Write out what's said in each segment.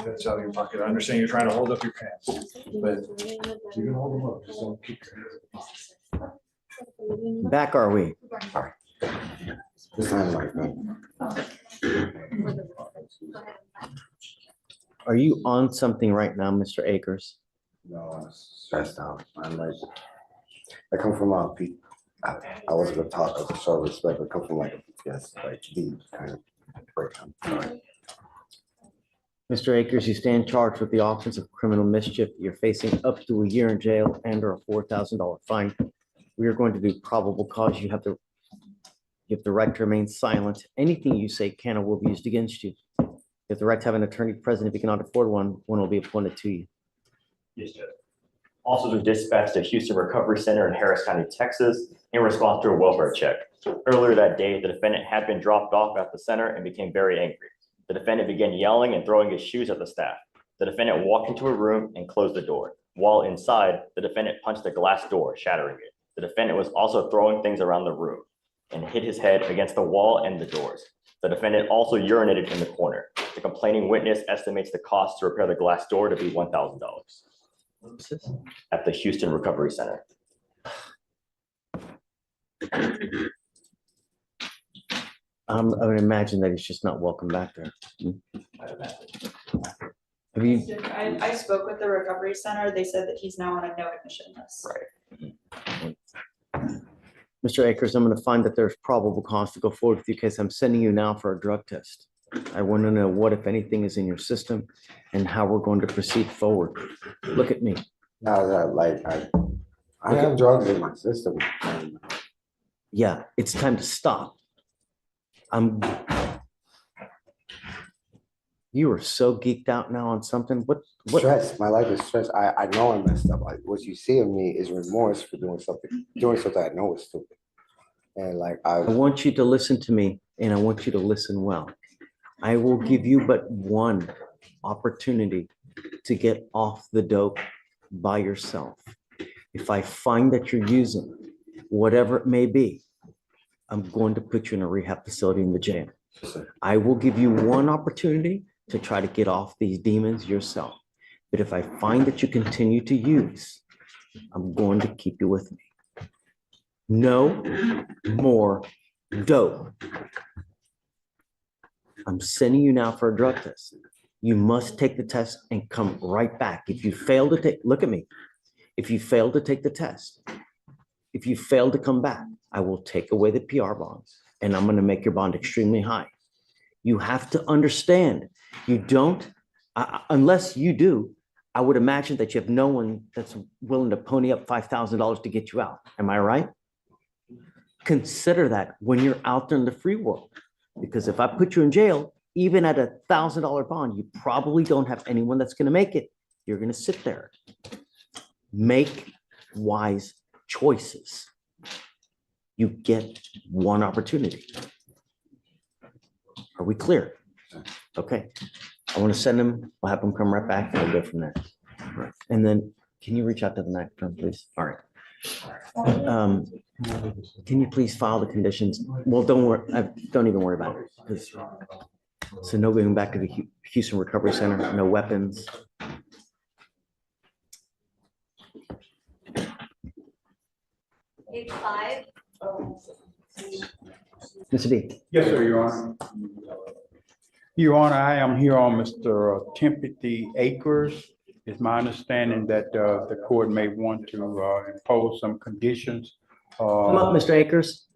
That's out of your pocket. I understand you're trying to hold up your pants, but you can hold them up. Just don't keep your hands. Back are we? Are you on something right now, Mr. Akers? No, I'm stressed out. I'm like, I come from I wasn't gonna talk as a show of respect, but I come from like a yes, like deep kind of breakdown. Sorry. Mr. Akers, you stand charged with the offense of criminal mischief. You're facing up to a year in jail and or a $4,000 fine. We are going to do probable cause. You have the right to remain silent. Anything you say can or will be used against you. You have the right to have an attorney present. If you cannot afford one will be appointed to you. Yes, Judge. Officers were dispatched to Houston Recovery Center in Harris County, Texas, in response to a welfare check. Earlier that day, the defendant had been dropped off at the center and became very angry. The defendant began yelling and throwing his shoes at the staff. The defendant walked into a room and closed the door. While inside, the defendant punched the glass door, shattering it. The defendant was also throwing things around the room and hit his head against the wall and the doors. The defendant also urinated in the corner. The complaining witness estimates the cost to repair the glass door to be $1,000 at the Houston Recovery Center. I would imagine that he's just not welcome back there. Have you? I spoke with the recovery center. They said that he's now on a no admission list. Right. Mr. Akers, I'm going to find that there's probable cause to go forward with you because I'm sending you now for a drug test. I want to know what, if anything, is in your system and how we're going to proceed forward. Look at me. Now that like I have drugs in my system. Yeah, it's time to stop. You are so geeked out now on something. What? Stress. My life is stress. I know I messed up. Like what you see of me is remorse for doing something I know is stupid. And like I want you to listen to me, and I want you to listen well. I will give you but one opportunity to get off the dope by yourself. If I find that you're using whatever it may be, I'm going to put you in a rehab facility in the jail. I will give you one opportunity to try to get off these demons yourself. But if I find that you continue to use, I'm going to keep you with me. No more dope. I'm sending you now for a drug test. You must take the test and come right back. If you fail to take, look at me. If you fail to take the test, if you fail to come back, I will take away the PR bonds and I'm going to make your bond extremely high. You have to understand, you don't, unless you do, I would imagine that you have no one that's willing to pony up $5,000 to get you out. Am I right? Consider that when you're out there in the free world, because if I put you in jail, even at $1,000 bond, you probably don't have anyone that's going to make it. You're going to sit there. Make wise choices. You get one opportunity. Are we clear? Okay. I want to send them. We'll have them come right back and we'll go from there. And then can you reach out to the next one, please? All right. Can you please file the conditions? Well, don't worry. Don't even worry about it. So no going back to the Houston Recovery Center, no weapons. Page 5. Mr. D. Yes, sir, Your Honor. Your Honor, I am here on Mr. Timothy Akers. It's my understanding that the court may want to impose some conditions. Come up, Mr. Akers.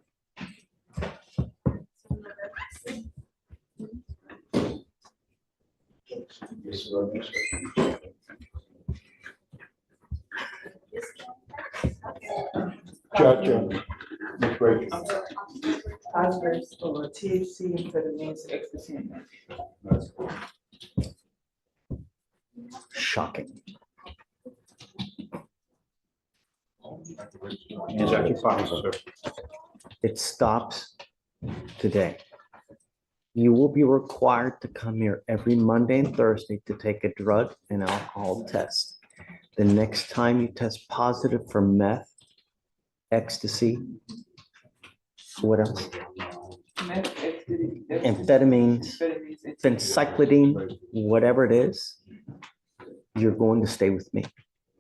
Judge, Ms. Rachel. Phosphorus or THC amphetamines ecstasy. Shocking. Is that your file, sir? It stops today. You will be required to come here every Monday and Thursday to take a drug and alcohol test. The next time you test positive for meth, ecstasy, what else? amphetamines, phencyclidine, whatever it is, you're going to stay with me.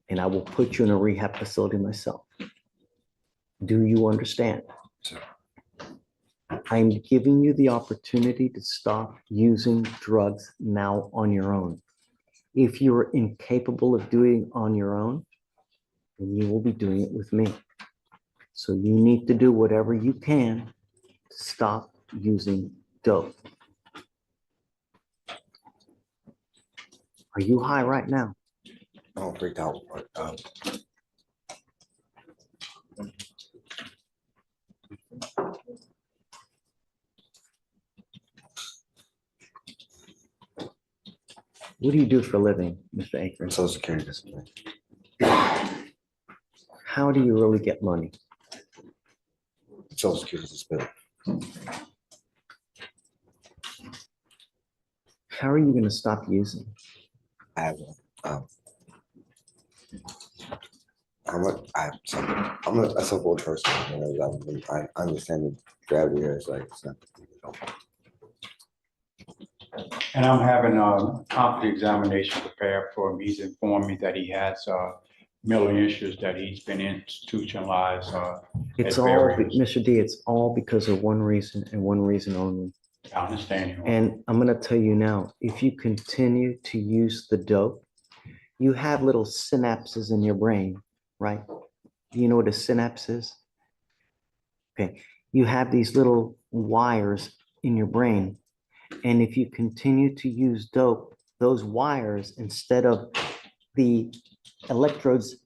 And I will put you in a rehab facility myself. Do you understand? Sure. I'm giving you the opportunity to stop using drugs now on your own. If you're incapable of doing it on your own, then you will be doing it with me. So you need to do whatever you can to stop using dope. Are you high right now? I'm freaked out, but What do you do for a living, Mr. Akers? Social Security discipline. How do you really get money? Social Security discipline. How are you going to stop using? I have I'm a simple person. You know, I understand the gravity here. It's like it's not. And I'm having a competent examination prepared for him. He's informed me that he has mental issues, that he's been institutionalized. It's at all, various- Mr. D, it's all because of one reason and one reason only. I understand you. And I'm going to tell you now, if you continue to use the dope, you have little synapses in your brain, right? You know what a synapse is? Okay, you have these little wires in your brain. And if you continue to use dope, those wires, instead of the electrodes,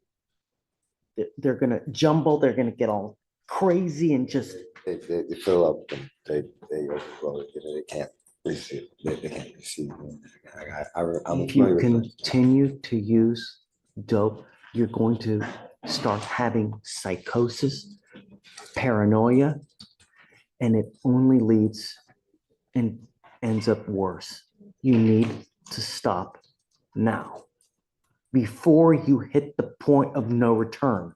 they're going to jumble, they're going to get all crazy and just. They fill up and they overflow. They can't receive. They can't receive. I'm If you familiar with this. continue to use dope, you're going to start having psychosis, paranoia, and it only leads and ends up worse. You need to stop now before you hit the point of no return.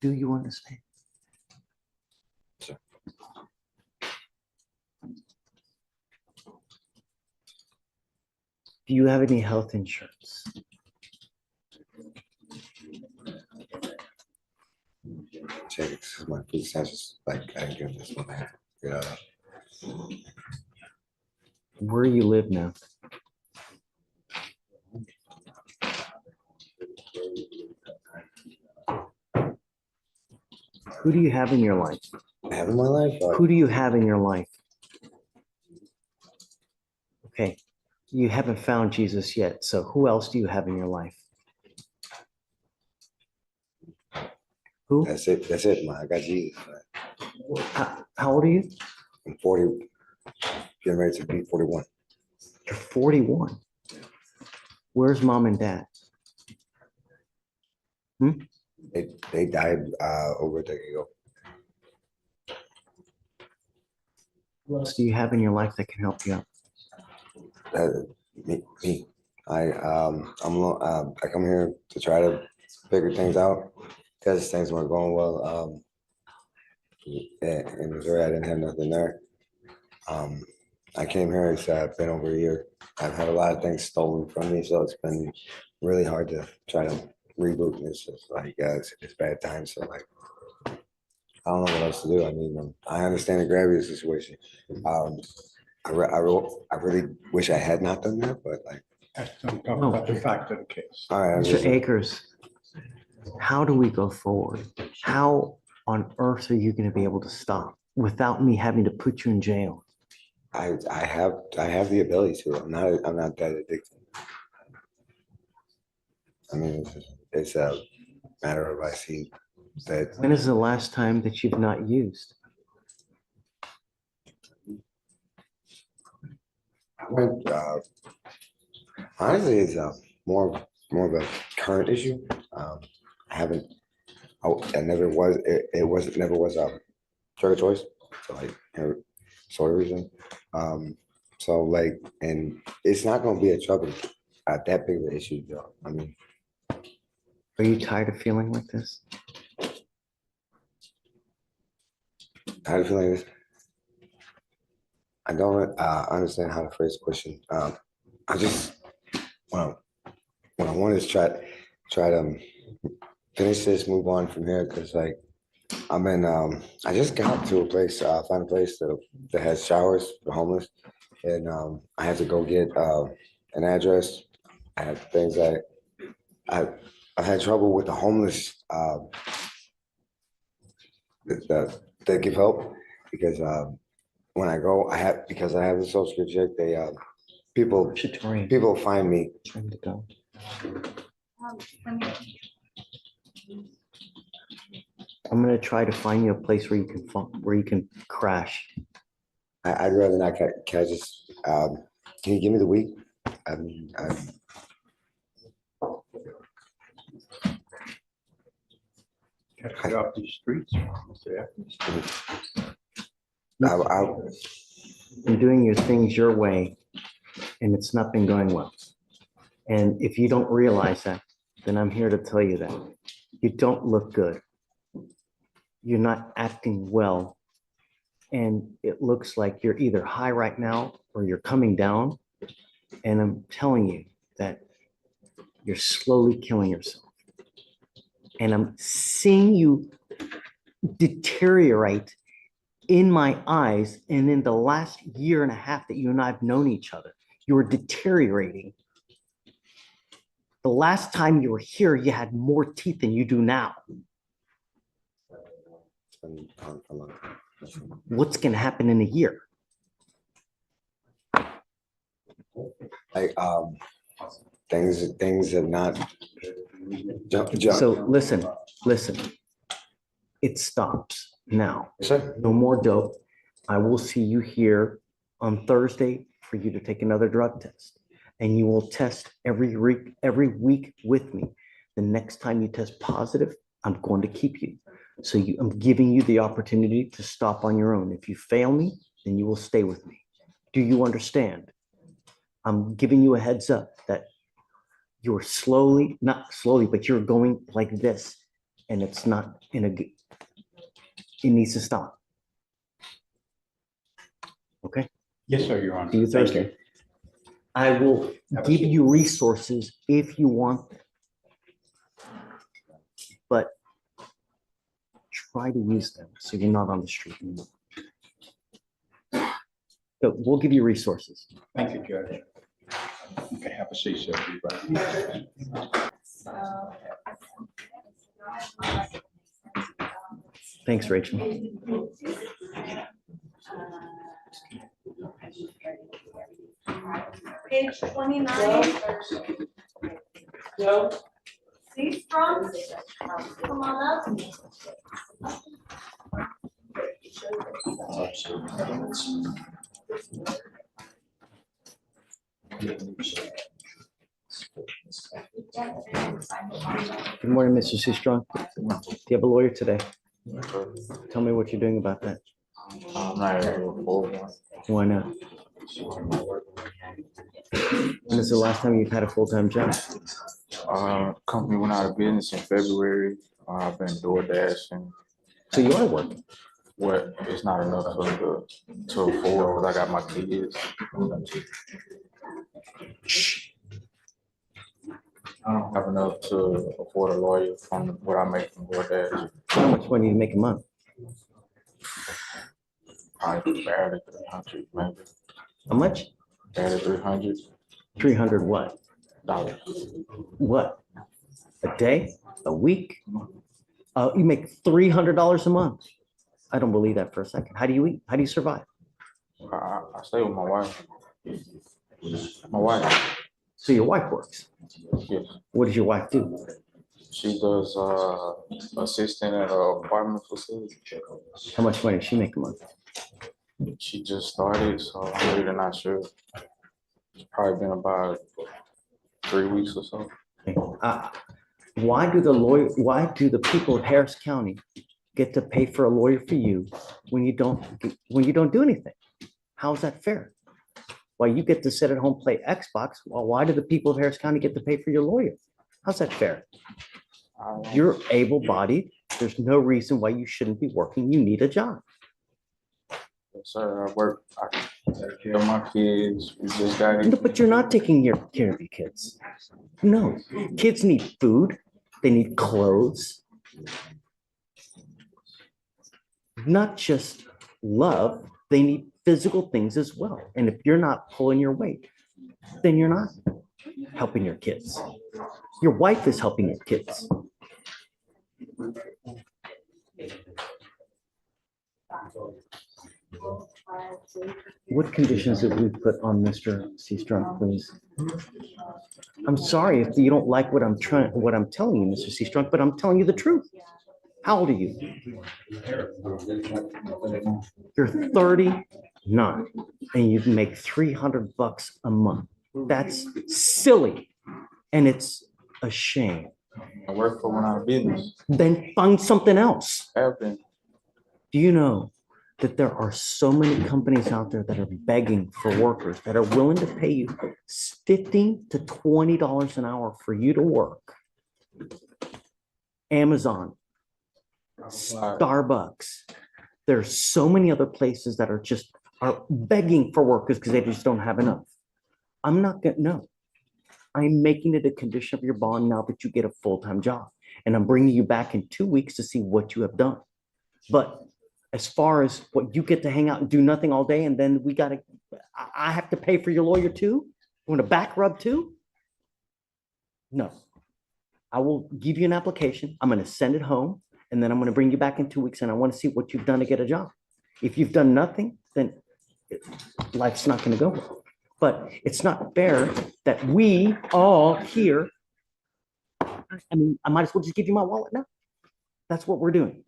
Do you understand? Sure. Do you have any health insurance? Check it. My food status, like I didn't give this one back. Yeah. Where you live now? Who do you have in your life? I have in my life. Who do you have in your life? Okay, you haven't found Jesus yet, so who else do you have in your life? Who? That's it. That's it, man. I got Jesus. Man. How old are you? I'm 40. Getting ready to be 41. You're 41. Where's mom and dad? They died over a decade ago. Who else do you have in your life that can help you out? Me. I come here to try to figure things out because things weren't going well. In Missouri, I didn't have nothing there. I came here. It's been over a year. I've had a lot of things stolen from me, so it's been really hard to try to reboot. And it's just like it's bad times. So like I don't know what else to do. I mean, I understand the gravity of the situation. I really wish I had not done that, but like. Don't talk about the fact of the case. All right, Mr. Akers, how do we go forward? How on earth are you going to be able to stop without me having to put you in jail? I have the ability to. I'm not that addicted. I mean, it's a matter of I see that. When is the last time that you've not used? Honestly, it's more of a current issue. I haven't. I never was. It never was a drug of choice. So like, sort of reason. So like, and it's not going to be a trouble. That big of an issue, though. I mean, But Are you tired of feeling like this? How do you feel like this? I don't understand how to phrase the question. I just what I want is try to finish this, move on from here, because like I'm in. I just got to a place, find a place that has showers for homeless, and I had to go get an address. I have things that I've had trouble with the homeless that give help because when I go, because I have the social security check. They Shatori, people find me. trying to go. I'm gonna try to find you a place where you can crash. I'd rather not. Can I just? Can you give me the week? Gotta cut off these streets. Yeah. You're doing your things your way, and it's not been going well. And if you don't realize that, then I'm here to tell you that you don't look good. You're not acting well. And it looks like you're either high right now or you're coming down. And I'm telling you that you're slowly killing yourself. And I'm seeing you deteriorate in my eyes. And in the last year and a half that you and I have known each other, you were deteriorating. The last time you were here, you had more teeth than you do now. What's going to happen in a year? Like things have not jump. So listen. It stops now. Sir. No more dope. I will see you here on Thursday for you to take another drug test. And you will test every week with me. The next time you test positive, I'm going to keep you. So I'm giving you the opportunity to stop on your own. If you fail me, then you will stay with me. Do you understand? I'm giving you a heads up that you're not slowly, but you're going like this. And it's not it needs to stop. Okay? Yes, sir, Your Honor. See you Thursday. I will give you resources if you want them. But try to use them so you're not on the street anymore. So we'll give you resources. Thank you, Judge. Okay, have a seat, sir. Be right back. Thanks, Rachel. Page 29. Joe? See, strong? Come on up. Good morning, Mr. C. Strong. Do you have a lawyer today? Tell me what you're doing about that. I'm not able to afford one. Why not? When is the last time you've had a full-time job? Company went out of business in February. I've been door dashing. So you are working. What it's not enough to afford because I got my kids. I don't have enough to afford a lawyer from what I make from door dash. How much money do you make a month? Probably barely 300, maybe. How much? Barely 300 300 what? dollars. What? A day? A week? You make $300 a month. I don't believe that for a second. How do you eat? How do you survive? I stay with my wife. My wife. So your wife works. Yes. What does your wife do? She does assistant at an apartment facility. How much money does she make a month? She just started, so I'm really not sure. It's probably been about 3 weeks or so. Okay. Why do the people of Harris County get to pay for a lawyer for you when you don't do anything? How is that fair? Why you get to sit at home, play Xbox? Well, why do the people of Harris County get to pay for your lawyer? How's that fair? You're able-bodied. There's no reason why you shouldn't be working. You need a job. Sir, I work, I take care of my kids, we just got No, it. but you're not taking care of your kids. No, kids need food. They need clothes. Not just love, they need physical things as well. And if you're not pulling your weight, then you're not helping your kids. Your wife is helping your kids. What conditions did we put on Mr. Seastrunk, please? I'm sorry if you don't like what I'm telling you, Mr. Seastrunk, but I'm telling you the truth. How old are you? You're 39 and you make $300 a month. That's silly. And it's a shame. I work for one of our business. Then find something else. Have been. Do you know that there are so many companies out there that are begging for workers that are willing to pay you $15 to $20 an hour for you to work? Amazon, Starbucks. There's so many other places that are begging for workers because they just don't have enough. I'm not gonna, no. I'm making it a condition of your bond now that you get a full-time job. And I'm bringing you back in 2 weeks to see what you have done. But as far as what you get to hang out and do nothing all day, and then I have to pay for your lawyer too? You want a back rub too? No. I will give you an application. I'm going to send it home, and then I'm going to bring you back in 2 weeks, and I want to see what you've done to get a job. If you've done nothing, then life's not going to go well. But it's not fair that we all here, I mean, I might as well just give you my wallet now. That's what we're doing.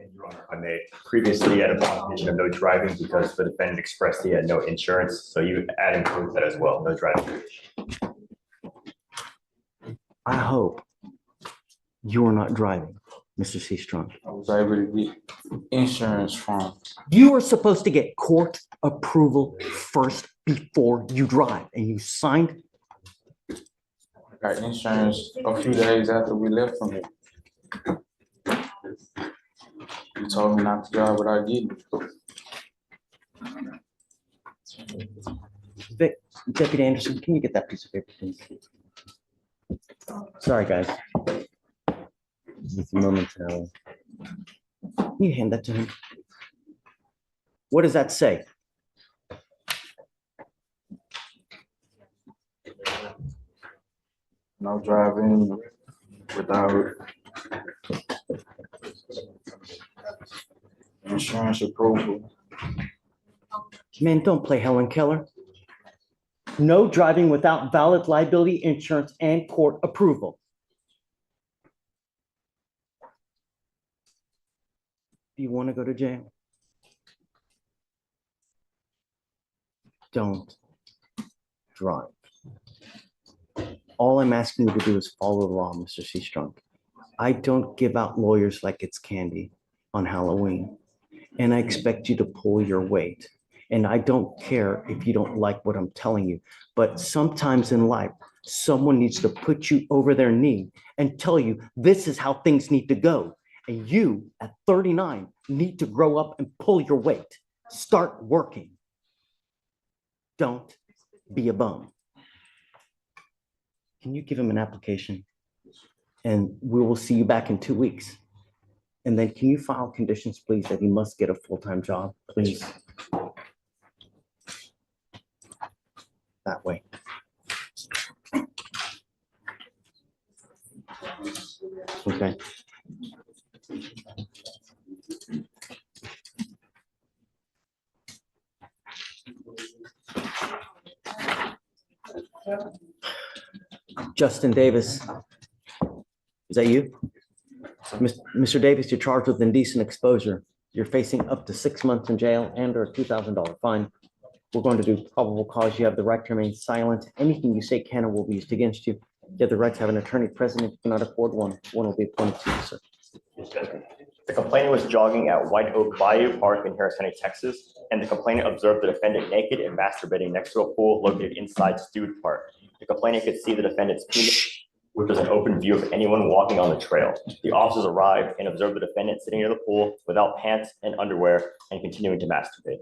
And Your Honor, I may previously had a violation of no driving because the defendant expressed he had no insurance. So you add include that as well, no driving. I hope you are not driving, Mr. Seastrunk. I was able to get insurance from. You are supposed to get court approval first before you drive, and you signed. I got insurance a few days after we left from here. You told me not to drive without getting it. Deputy Anderson, can you get that piece of paper, please? Sorry, guys. Just momentarily. Can you hand that to him? What does that say? No driving without insurance approval. Man, don't play Helen Keller. No driving without valid liability insurance and court approval. Do you want to go to jail? Don't drive. All I'm asking you to do is follow the law, Mr. Seastrunk. I don't give out lawyers like it's candy on Halloween, and I expect you to pull your weight. And I don't care if you don't like what I'm telling you, but sometimes in life, someone needs to put you over their knee and tell you this is how things need to go. And you, at 39, need to grow up and pull your weight. Start working. Don't be a bum. Can you give him an application? And we will see you back in 2 weeks. And then can you file conditions, please, that he must get a full-time job, please? That way. Okay. Justin Davis. Is that you? Mr. Davis, you're charged with indecent exposure. You're facing up to 6 months in jail and or a $2,000 fine. We're going to do probable cause. You have the right to remain silent. Anything you say can or will be used against you. You have the right to have an attorney present. If you cannot afford one, one will be appointed to you, sir. The complainant was jogging at White Oak Bayou Park in Harris County, Texas, and the complainant observed the defendant naked and masturbating next to a pool located inside Stewart Park. The complainant could see the defendant's penis. which was an open view of anyone walking on the trail. The officers arrived and observed the defendant sitting near the pool without pants and underwear and continuing to masturbate.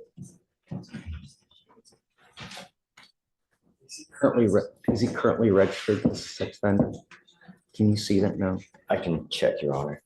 Is he currently registered as a sex offender? Can you see that now? I can check, Your Honor.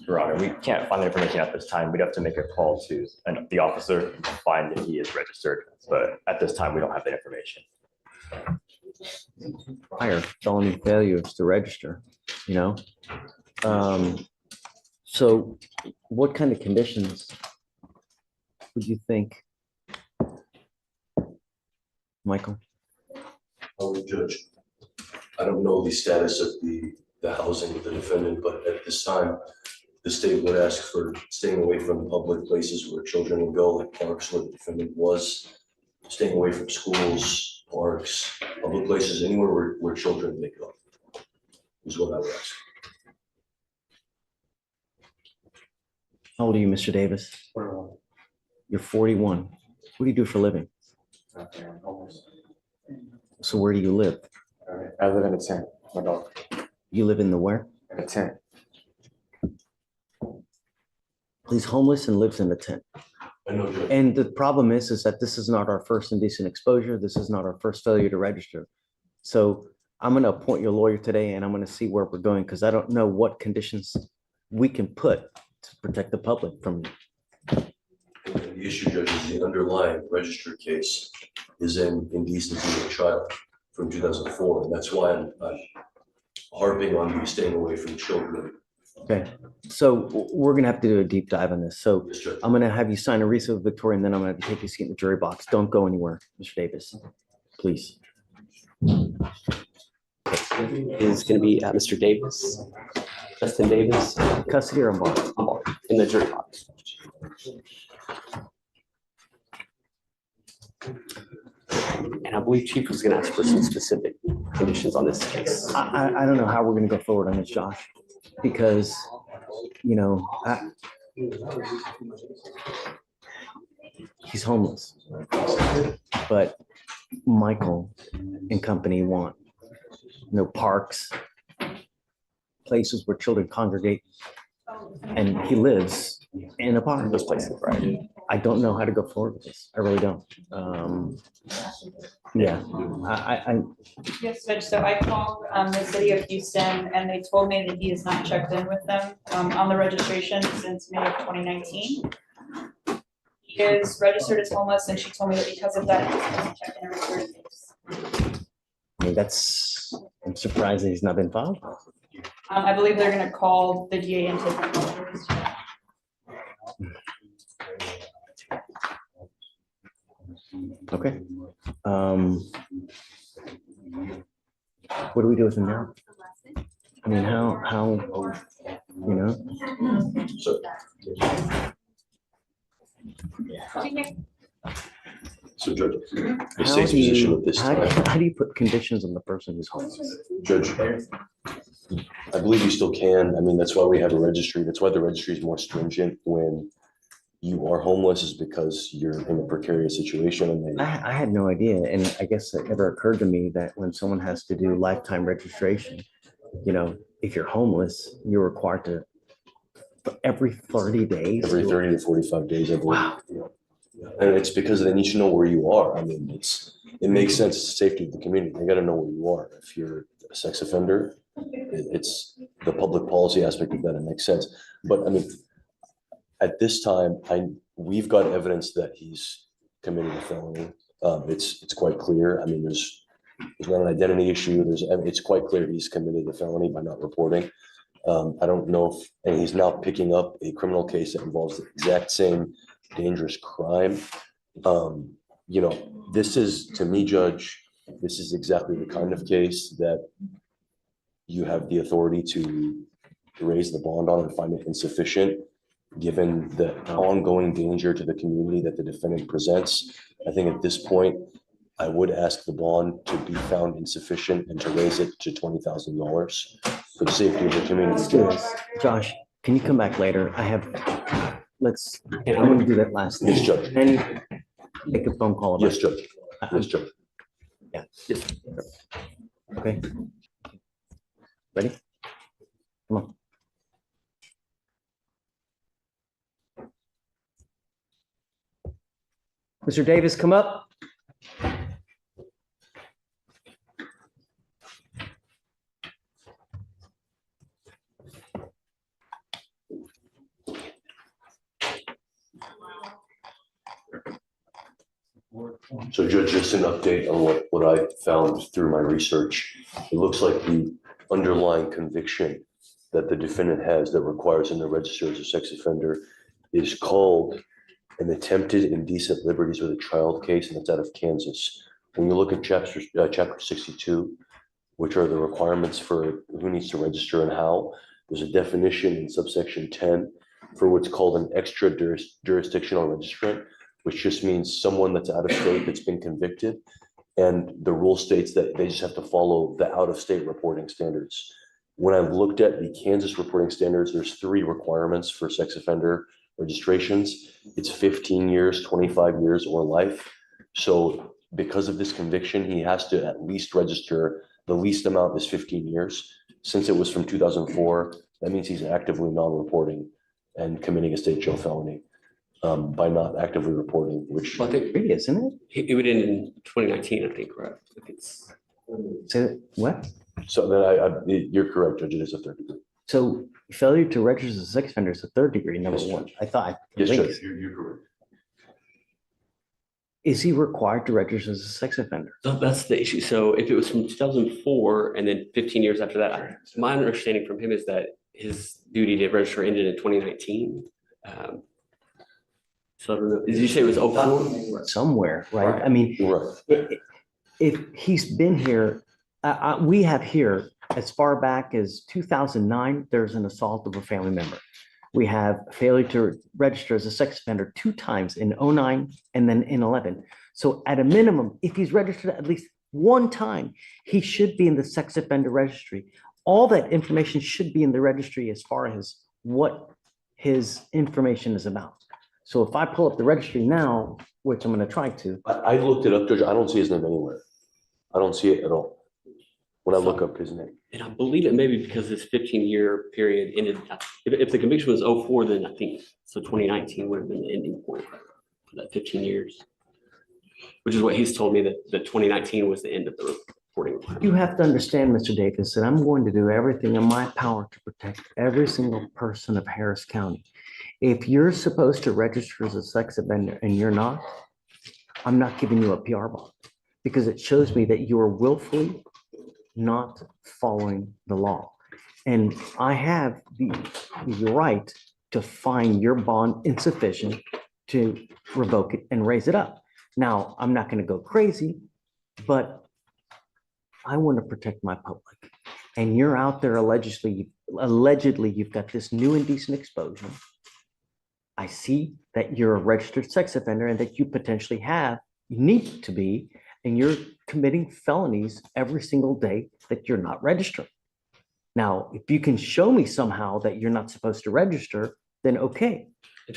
Your Honor, we can't find the information at this time. We'd have to make a call to the officer to find that he is registered, but at this time, we don't have that information. Prior felony failures to register, you know? So what kind of conditions would you think? Michael? Judge, I don't know the status of the housing of the defendant, but at this time, the state would ask for staying away from public places where children would go, like parks where the defendant was, staying away from schools, parks, public places, anywhere where children may go, is what I would ask. How old are you, Mr. Davis? You're 41. What do you do for a living? So where do you live? I live in a tent, my dog, You live in the where? in a tent. He's homeless and lives in a tent. I know, Judge. And the problem is that this is not our first indecent exposure. This is not our first failure to register. So I'm going to appoint your lawyer today and I'm going to see where we're going because I don't know what conditions we can put to protect the public from you. And the issue, Judge, is the underlying registered case is in indecency of a child from 2004, and that's why I'm harping on you staying away from children. Okay, so we're going to have to do a deep dive on this. So Yes, Judge. I'm going to have you sign a receipt of Victoria and then I'm going to take you seat in the jury box. Don't go anywhere, Mr. Davis, please. Is going to be Mr. Davis, Justin Davis, Custody or on bond? on board in the jury box. And I believe Chief was going to ask for some specific conditions on this case. I don't know how we're going to go forward on this, Josh, because, you know, he's homeless, but Michael and company want no parks, places where children congregate, and he lives in a park. Those places, right? I don't know how to go forward with this. I really don't. Yeah, I Yes, Judge, so I called the city of Houston and they told me that he has not checked in with them on the registration since May of 2019. He is registered as homeless and she told me that because of that, he has to check in every 30 days. I mean, I'm surprised that he's not been filed. I believe they're gonna call the DA and take pictures. Okay. What do we do with him now? I mean, how, you know? So, so Judge, the How state's do you- position of this how do- time, How do you put conditions on the person who's homeless? Judge, I believe you still can. I mean, that's why we have a registry. That's why the registry is more stringent when you are homeless, is because you're in a precarious situation and they. I had no idea, and I guess it never occurred to me that when someone has to do lifetime registration, you know, if you're homeless, you're required to, every 30 days. Every 30 to 45 days, I believe. Wow. And it's because they need to know where you are. I mean, it makes sense. It's the safety of the community. They got to know where you are. If you're a sex offender, it's the public policy aspect of that. It makes sense. But I mean, at this time, we've got evidence that he's committed a felony. It's quite clear. I mean, there's There's not an identity issue. It's quite clear he's committed a felony by not reporting. I don't know if, and he's now picking up a criminal case that involves the exact same dangerous crime. You know, this is, to me, Judge, this is exactly the kind of case that you have the authority to raise the bond on and find it insufficient, given the ongoing danger to the community that the defendant presents. I think at this point, I would ask the bond to be found insufficient and to raise it to $20,000 for the safety of the community. Let's do this. Josh, can you come back later? I have, I'm gonna do that last. Yes, Judge. And make a phone call. Yes, Judge. Yes, Judge. Yeah. Okay. Ready? Come on. Mr. Davis, come up. So Judge, just an update on what I found through my research. It looks like the underlying conviction that the defendant has that requires him to register as a sex offender is called an attempted indecent liberties with a child case, and it's out of Kansas. When you look at chapter 62, which are the requirements for who needs to register and how, there's a definition in subsection 10 for what's called an extra jurisdictional registrant, which just means someone that's out of state that's been convicted. And the rule states that they just have to follow the out-of-state reporting standards. When I've looked at the Kansas reporting standards, there's 3 requirements for sex offender registrations. It's 15 years, 25 years, or life. So because of this conviction, he has to at least register. The least amount is 15 years. Since it was from 2004, that means he's actively non-reporting and committing a state jail felony by not actively reporting, which. Well, I think Really, isn't it? it would end in 2019, I think, right? If it's, So what? So then you're correct, Judge, it is a 3rd degree. So failure to register as a sex offender is a 3rd degree, number Yes, 1. Judge. I thought. Yes, think- Judge, you're correct. Is he required to register as a sex offender? that's the issue. So if it was from 2004 and then 15 years after that, my understanding from him is that his duty to register ended in 2019. So I don't know, did you say it was 04? Somewhere, right? Right. I mean, Right. if he's been here, we have here as far back as 2009, there's an assault of a family member. We have failure to register as a sex offender 2 times in 09 and then in 11. So at a minimum, if he's registered at least 1 time, he should be in the sex offender registry. All that information should be in the registry as far as what his information is about. So if I pull up the registry now, which I'm going to try to, I looked it up, Judge. I don't see his name anywhere. I don't see it at all. When I look up his name. And I believe it may be because this 15-year period ended, if the conviction was 04, then I think, so 2019 would have been the ending point for that 15 years. Which is what he's told me, that 2019 was the end of the reporting requirement. you have to understand, Mr. Davis, that I'm going to do everything in my power to protect every single person of Harris County. If you're supposed to register as a sex offender and you're not, I'm not giving you a PR bond because it shows me that you are willfully not following the law. And I have the right to find your bond insufficient to revoke it and raise it up. Now, I'm not going to go crazy, but I want to protect my public. And you're out there allegedly you've got this new indecent exposure. I see that you're a registered sex offender and that you potentially you need to be, and you're committing felonies every single day that you're not registered. Now, if you can show me somehow that you're not supposed to register, then okay.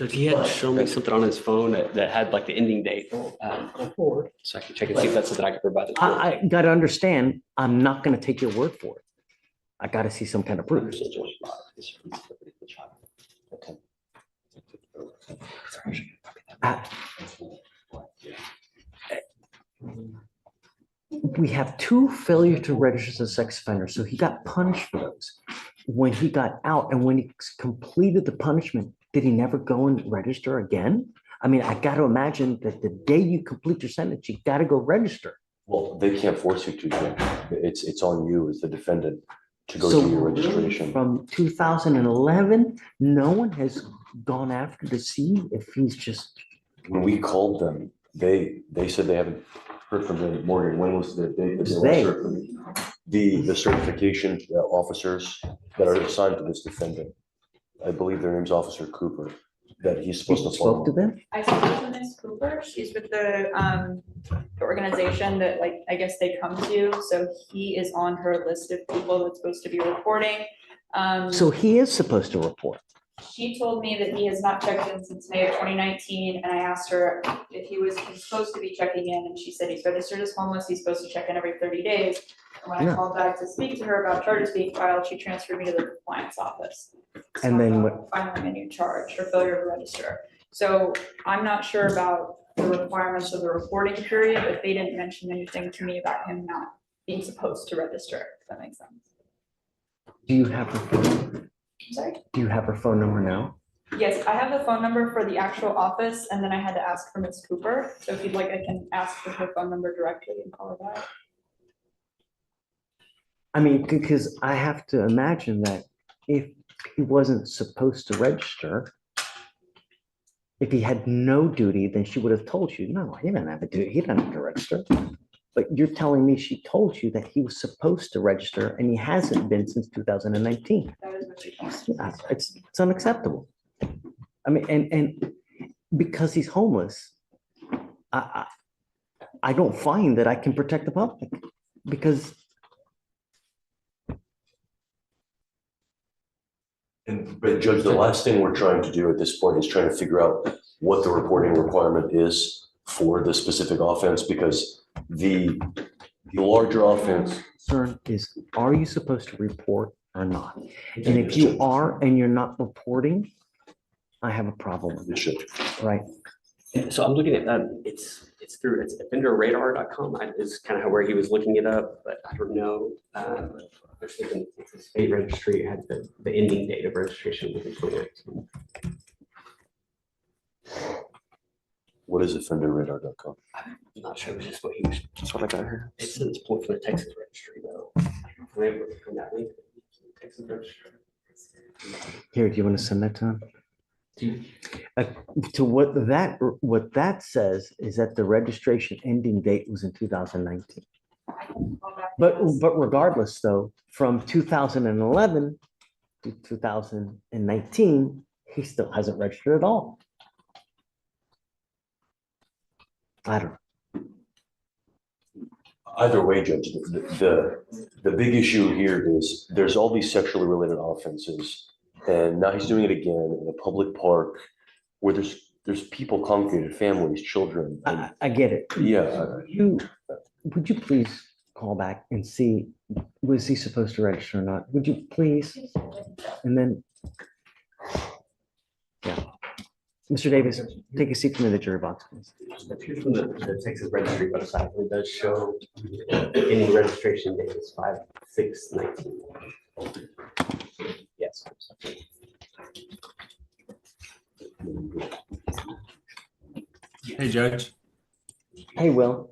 He had shown me something on his phone that had like the ending date. So I can check and see if that's something I can provide. I got to understand, I'm not going to take your word for it. I got to see some kind of proof. We have 2 failure to register as a sex offender, so he got punished for those. When he got out and when he completed the punishment, did he never go and register again? I mean, I got to imagine that the day you complete your sentence, you got to go register. Well, they can't force you to, Judge. It's on you as the defendant to go So do your registration. from 2011, no one has gone after to see if he's just, When we called them, they said they haven't heard from him. Morgan, when was the date? that Who's last they? heard from him? The certification officers that are assigned to this defendant. I believe their name's Officer Cooper, that he's you supposed to spoke to follow. them? I spoke to Ms. Cooper. She's with the organization that, like, I guess they come to. So he is on her list of people that's supposed to be reporting. So he is supposed to report. She told me that he has not checked in since May of 2019, and I asked her if he's supposed to be checking in, and she said he's registered as homeless, he's supposed to check in every 30 days. And when I Yeah. called back to speak to her about charges being filed, she transferred me to the compliance office. And then what? Filing a new charge or failure to register. So I'm not sure about the requirements of the reporting period, but they didn't mention anything to me about him not being supposed to register, if that makes sense. Do you have her phone number? Sorry? Do you have her phone number now? Yes, I have the phone number for the actual office, and then I had to ask for Ms. Cooper. So if you'd like, I can ask for her phone number directly and call her back. I mean, because I have to imagine that if he wasn't supposed to register, if he had no duty, then she would have told you, no, he doesn't have a duty, he doesn't have to register. But you're telling me she told you that he was supposed to register and he hasn't been since 2019. That is what she told me. Yeah, it's unacceptable. I mean, and because he's homeless, I don't find that I can protect the public because But Judge, the last thing we're trying to do at this point is trying to figure out what the reporting requirement is for the specific offense, because the larger offense. concern is, are you supposed to report or not? And if you are and you're not reporting, I have a problem with You should. it, right? So I'm looking at, it's through, it's offenderradar.com is kind of where he was looking it up, but I don't know. There's thinking it's a state registry, it had the ending date of registration within 2019. What is offenderradar.com? I'm not sure, it was just what he was, That's what I got here. it says it's pulled from the Texas registry though. I don't know if we're from that link, Texas registry. Here, do you want to send that to him? To what that says is that the registration ending date was in 2019. But regardless though, from 2011 to 2019, he still hasn't registered at all. I don't know. Either way, Judge, the big issue here is there's all these sexually related offenses, and now he's doing it again in a public park where there's people congregated, families, children. and- I get it. Yeah, Would you please call back and see, was he supposed to register or not? Would you please? And then, yeah. Mr. Davis, take a seat from the jury box, please. It appears from the Texas registry website, it does show any registration date is 5/6/19. Yes. Hey, Judge. Hey, Will,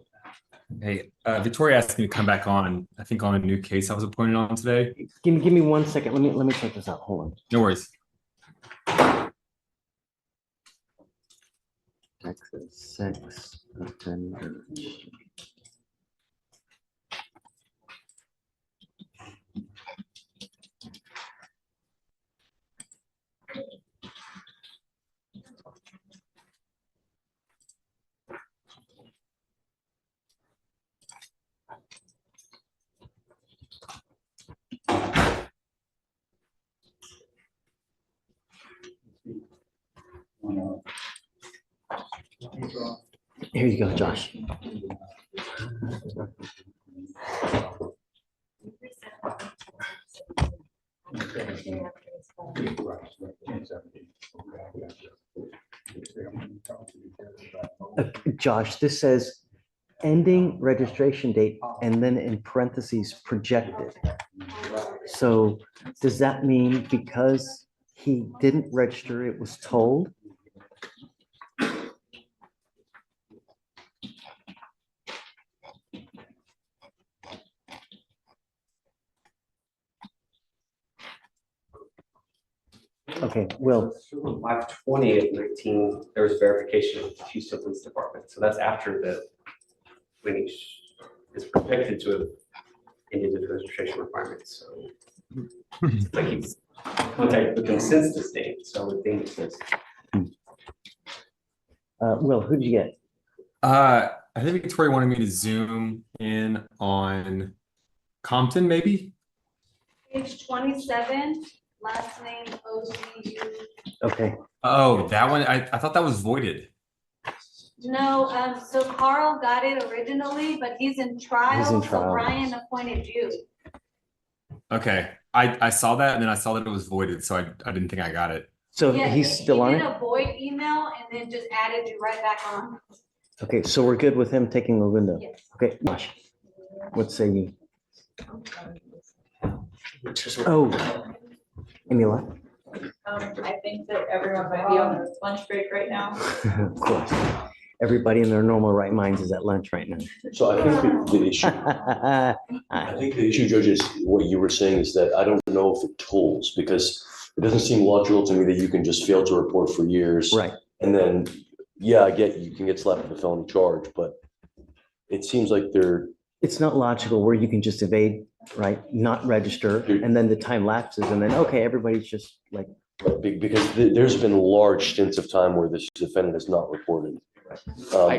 Hey, Victoria asked me to come back on, I think on a new case I was appointed on today. give me 1 second. Let me check this out. Hold on. No worries. Texas sex offenders. Here you go, Josh. Josh, this says ending registration date and then in parentheses projected. So does that mean because he didn't register, it was told? Okay, Will, On 5/20/19, there was verification of the Houston Police Department. So that's after the, when he is projected to have ended his registration requirements. So it's like he's contacted with them since this date. So I would think it's this. Will, who'd you get? I think Victoria wanted me to zoom in on Compton, maybe? Page 27, last name OCU. Okay, Oh, that one, I thought that was voided. No, so Carl got it originally, but he's in trial, so trial. Brian appointed you. Okay, I saw that and then I saw that it was voided, so I didn't think I got it. so Yeah, he's still on He did it? a void email and then just added you right back on. Okay, so we're good with him taking the window. Yes. Okay, Josh, what say you? Oh, any left? I think that everyone might be on their lunch break right now. Of course. Everybody in their normal right minds is at lunch right now. So I think the issue, I think the issue, Judge, is what you were saying is that I don't know if it tolls, because it doesn't seem logical to me that you can just fail to report for years. Right. And then, yeah, I get you can get slapped with a felony charge, but it seems like they're, It's not logical where you can just evade, right, not register, and then the time lapses, and then, okay, everybody's just like, because there's been large stints of time where this defendant has not reported.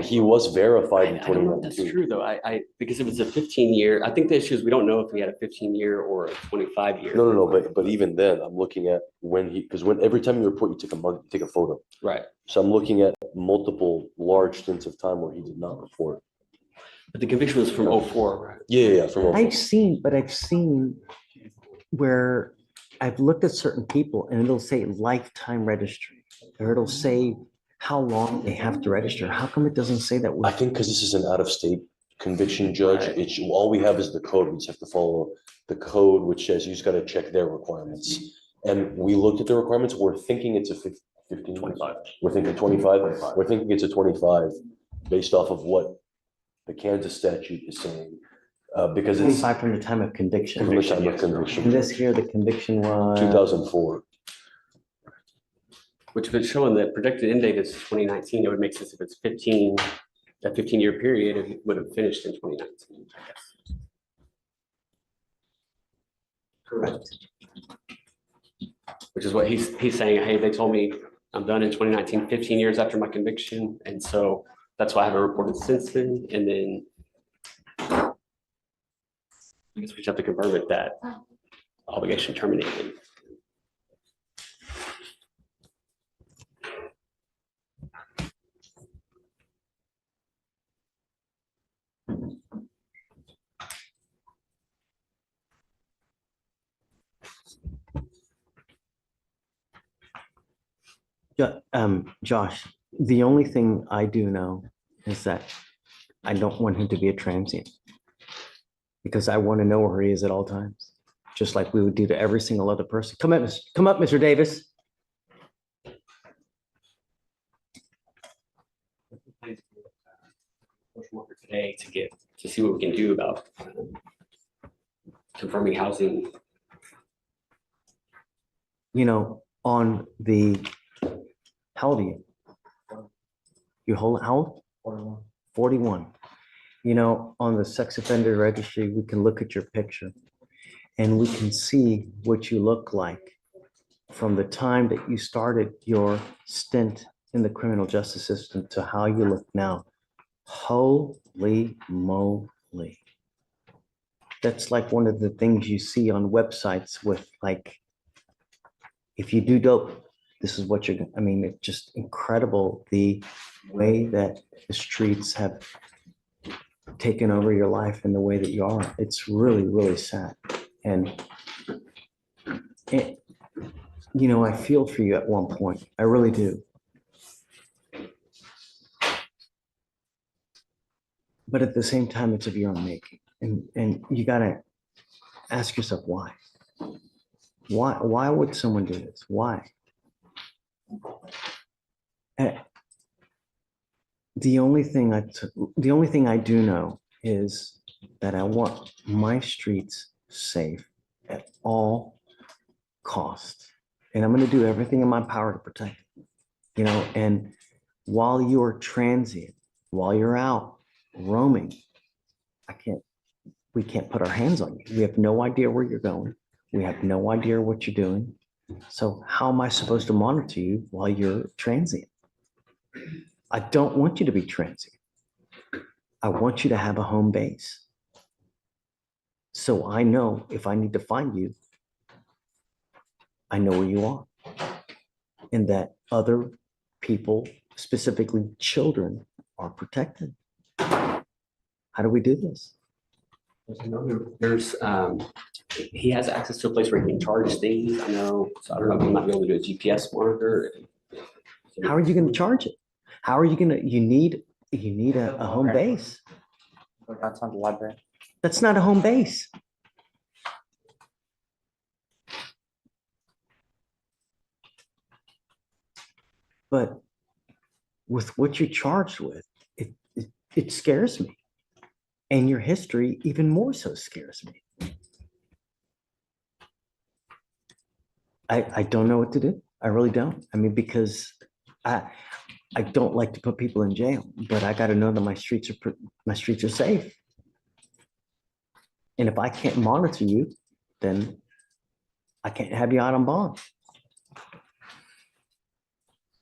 He was verified in I don't know if that's 2019. true though. Because if it's a 15-year, I think the issue is we don't know if he had a 15-year or a 25-year. No, but even then, I'm looking at when because every time you report, you take a mug, you take a photo. Right. So I'm looking at multiple large stints of time where he did not report. But the conviction was from 04, right? Yeah, from I've seen where I've looked at certain people and it'll say lifetime registry, or it'll say how long they have to register. How come it doesn't say that? I think because this is an out-of-state conviction, Judge, Right. it's all we have is the code. We just have to follow the code, which says you just got to check their requirements. And we looked at the requirements. We're thinking it's a 15, 25. We're thinking 25. We're thinking it's a 25 based off of what the Kansas statute is saying. Because it's 25 from the time of conviction. from the time of conviction, And this here, the conviction was 2004. Which would show in the projected end date is 2019. It would make sense if it's 15, that 15-year period, it would have finished in 2019, I guess. correct. Which is what he's saying, hey, they told me I'm done in 2019, 15 years after my conviction. And so that's why I haven't reported since then. And then I guess we just have to confirm it that obligation terminated. Josh, the only thing I do know is that I don't want him to be a transient. Because I want to know where he is at all times, just like we would do to every single other person. Come up, Mr. Davis. Today to see what we can do about confirming housing. You know, on the, how old are you? How old? 41. You know, on the sex offender registry, we can look at your picture and we can see what you look like from the time that you started your stint in the criminal justice system to how you look now. Holy moly. That's like one of the things you see on websites with like, if you do dope, this is what you're, I mean, it's just incredible the way that the streets have taken over your life and the way that you are. It's really, really sad. And it, you know, I feel for you at one point. I really do. But at the same time, it's of your own making. And you gotta ask yourself why. Why would someone do this? Why? The only thing I do know is that I want my streets safe at all costs. and I'm gonna do everything in my power to protect it. You know, and while you're transient, while you're out roaming, we can't put our hands on you. We have no idea where you're going. We have no idea what you're doing. So how am I supposed to monitor you while you're transient? I don't want you to be transient. I want you to have a home base. So I know if I need to find you, I know where you are. And that other people, specifically children, are protected. How do we do this? There's, he has access to a place where he can charge things, I know, so I don't know if he might be able to do a GPS monitor. How are you going to charge it? How are you going to, you need a home base. That's on the library. That's not a home base. But with what you're charged with, it scares me. And your history even more so scares me. I don't know what to do. I really don't. I mean, because I don't like to put people in jail, but I got to know that my streets are safe. And if I can't monitor you, then I can't have you out on bond.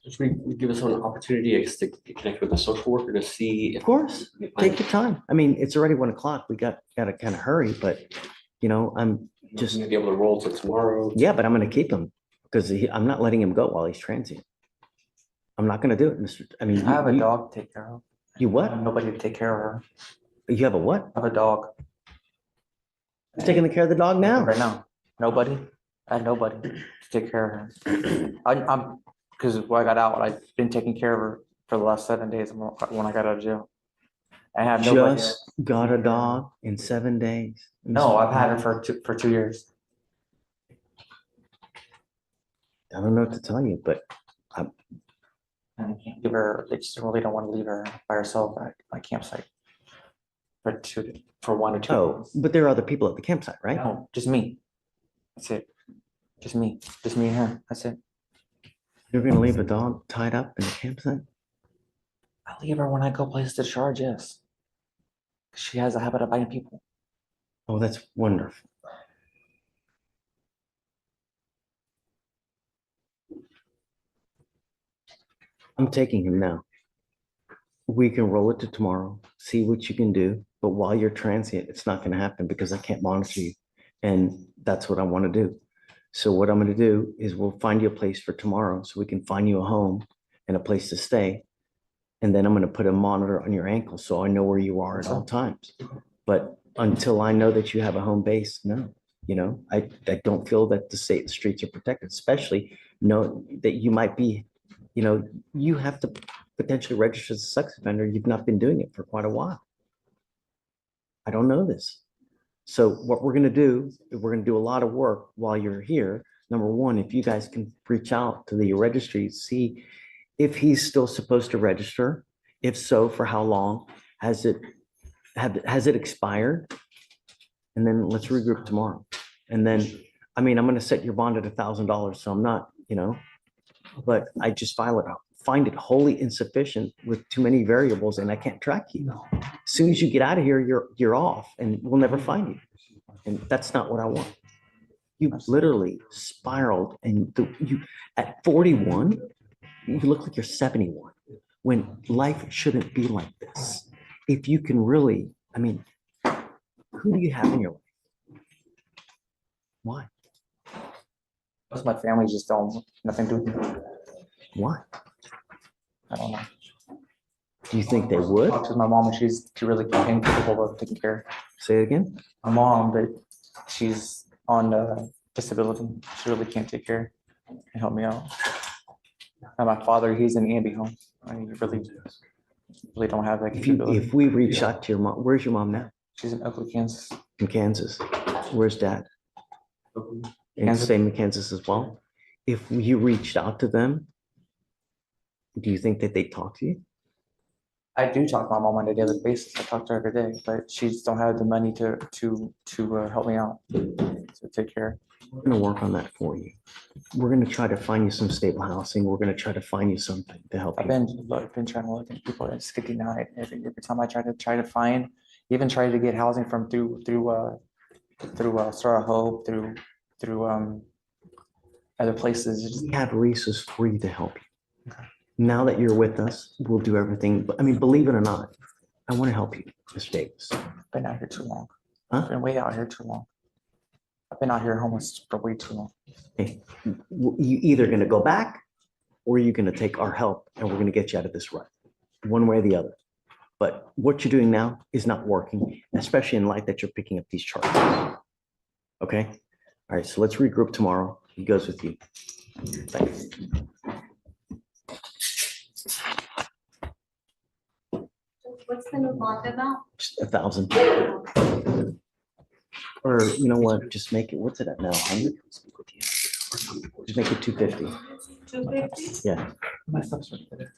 Should we give us an opportunity, I guess, to get connected with a social worker to see? Of course, take your time. I mean, it's already 1 o'clock. We got to kind of hurry, but you know, I'm just gonna be able to roll till tomorrow. Yeah, but I'm going to keep him because I'm not letting him go while he's transient. I'm not going to do it, Mr. I mean, I have a dog to take care of. You I what? have nobody to take care of her. You have a what? I have a dog. Who's taking care of the dog now? Right now. Nobody. I had nobody to take care of her. I'm because when I got out, I've been taking care of her for the last 7 days when I got out of jail. I have nobody. Just got a dog in 7 days. No, I've had her for 2 years. I don't know what to tell you, but And I can't leave her. They just really don't want to leave her by herself at my campsite for 1 or 2 oh, days. but there are other people at the campsite, right? No, just me. That's it. Just me and her. That's it. You're going to leave a dog tied up in the campsite? I leave her when I go places to charge, yes. She has a habit of biting people. Oh, that's wonderful. I'm taking him now. We can roll it to tomorrow, see what you can do. But while you're transient, it's not going to happen because I can't monitor you. And that's what I want to do. So what I'm going to do is we'll find you a place for tomorrow so we can find you a home and a place to stay. And then I'm going to put a monitor on your ankle so I know where you are at all times. But until I know that you have a home base, no, you know, I don't feel that the streets are protected, especially know that you might be, you know, you have to potentially register as a sex offender. You've not been doing it for quite a while. I don't know this. So what we're going to do, we're going to do a lot of work while you're here. Number one, if you guys can reach out to the registry, see if he's still supposed to register. If so, for how long? Has it expired? And then let's regroup tomorrow. And then, I mean, I'm going to set your bond at $1,000. So I'm not, you know, but I just find it wholly insufficient with too many variables and I can't track you. As soon as you get out of here, you're off and we'll never find you. And that's not what I want. You literally spiraled and you at 41, you look like you're 71 when life shouldn't be like this. If you can really, I mean, who do you have in your life? Why? Because my family just don't, nothing to do with me. Why? I don't know. Do you think they would? Talk to my mom and she's really incapable of taking care. Say it again. My mom, but she's on disability. She really can't take care and help me out. And my father, he's in Amby home. I mean, really don't have that capability. If we reach out to your mom, where's your mom now? She's in Oakley, Kansas. In Kansas. Where's dad? In Kansas. same in Kansas as well. If you reached out to them, do you think that they talk to you? I do talk to my mom on a daily basis. I talk to her every day, but she just don't have the money to help me out, to take care. We're gonna work on that for you. We're gonna try to find you some stable housing. We're gonna try to find you something to help I've you. been trying to look at people that's getting denied every time I try to find, even try to get housing from through Star Hope, through other places. We have resources for you to help you. Now that you're with us, we'll do everything. I mean, believe it or not, I want to help you, Mr. Davis. Been out here too long. Huh? Been way out here too long. I've been out here homeless for way too long. Hey, you either gonna go back or you're gonna take our help and we're gonna get you out of this rut, one way or the other. But what you're doing now is not working, especially in light that you're picking up these charges. Okay? All right, so let's regroup tomorrow. He goes with you. Thanks. What's the new bond amount? Just 1,000. Or you know what, just make it, what's it at now, 100? Just make it 250. 250? Yeah. My stuff's right there.